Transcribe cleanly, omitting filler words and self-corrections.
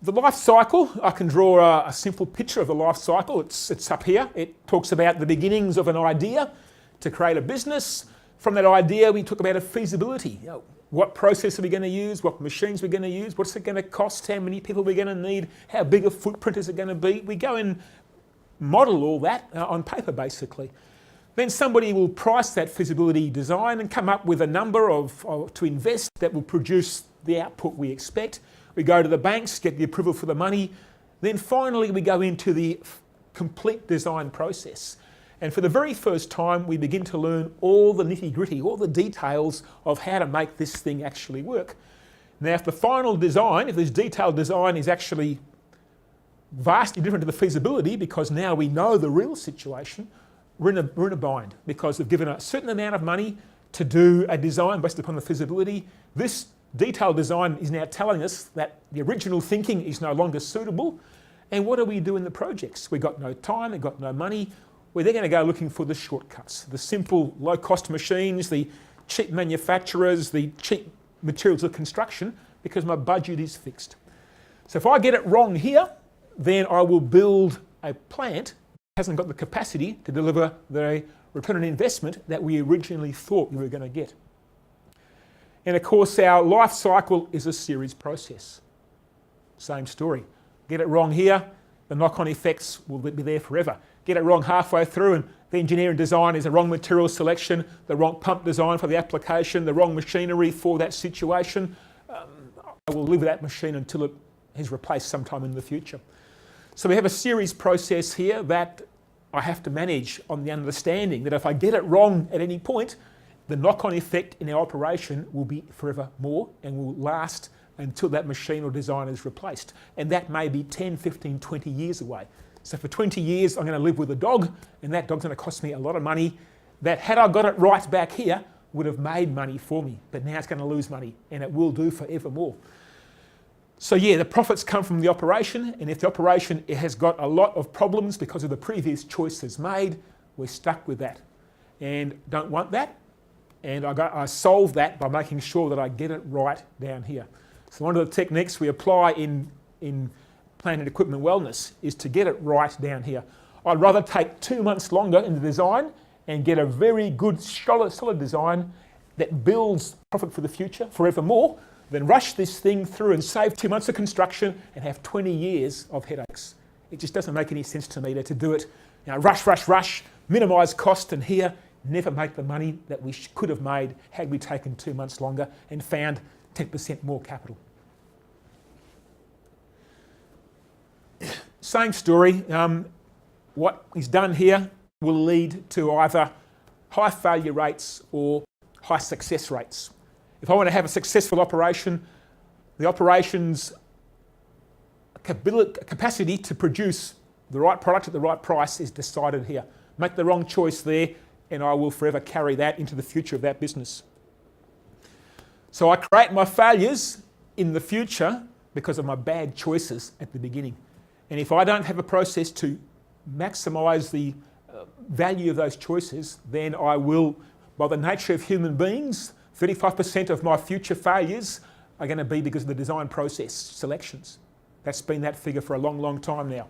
The life cycle, I can draw a simple picture of the life cycle. It's up here. It talks about the beginnings of an idea to create a business. From that idea, we talk about a feasibility. You know, what process are we going to use? What machines are we going to use? What's it going to cost? How many people are we going to need? How big a footprint is it going to be? We go and model all that on paper, basically. Then somebody will price that feasibility design and come up with a number to invest that will produce the output we expect. We go to the banks, get the approval for the money. Then finally, we go into the complete design process. And for the very first time, we begin to learn all the nitty-gritty, all the details of how to make this thing actually work. Now, if the final design, if this detailed design is actually vastly different to the feasibility, because now we know the real situation, we're in a bind, because we've given a certain amount of money to do a design based upon the feasibility. This detailed design is now telling us that the original thinking is no longer suitable. And what do we do in the projects? We've got no time, we've got no money. We're then going to go looking for the shortcuts, the simple low-cost machines, the cheap manufacturers, the cheap materials of construction, because my budget is fixed. So if I get it wrong here, then I will build a plant that hasn't got the capacity to deliver the return on investment that we originally thought we were going to get. And of course, our life cycle is a series process. Same story. Get it wrong here, the knock-on effects will be there forever. Get it wrong halfway through, and the engineering design is the wrong material selection, the wrong pump design for the application, the wrong machinery for that situation. I will live with that machine until it is replaced sometime in the future. So we have a series process here that I have to manage on the understanding that if I get it wrong at any point, the knock-on effect in our operation will be forever more and will last until that machine or design is replaced. And that may be 10, 15, 20 years away. So for 20 years, I'm going to live with a dog, and that dog's going to cost me a lot of money that, had I got it right back here, would have made money for me. But now it's going to lose money, and it will do forevermore. So yeah, the profits come from the operation, and if the operation has got a lot of problems because of the previous choices made, we're stuck with that. And don't want that. And I solve that by making sure that I get it right down here. So one of the techniques we apply in plant and equipment wellness is to get it right down here. I'd rather take 2 months longer in the design and get a very good, solid design that builds profit for the future forevermore than rush this thing through and save 2 months of construction and have 20 years of headaches. It just doesn't make any sense to me to do it, rush, minimise cost, and here never make the money that we could have made had we taken 2 months longer and found 10% more capital. Same story. What is done here will lead to either high failure rates or high success rates. If I want to have a successful operation, the operation's capacity to produce the right product at the right price is decided here. Make the wrong choice there, and I will forever carry that into the future of that business. So I create my failures in the future because of my bad choices at the beginning. And if I don't have a process to maximise the value of those choices, then I will, by the nature of human beings, 35% of my future failures are going to be because of the design process selections. That's been that figure for a long, long time now.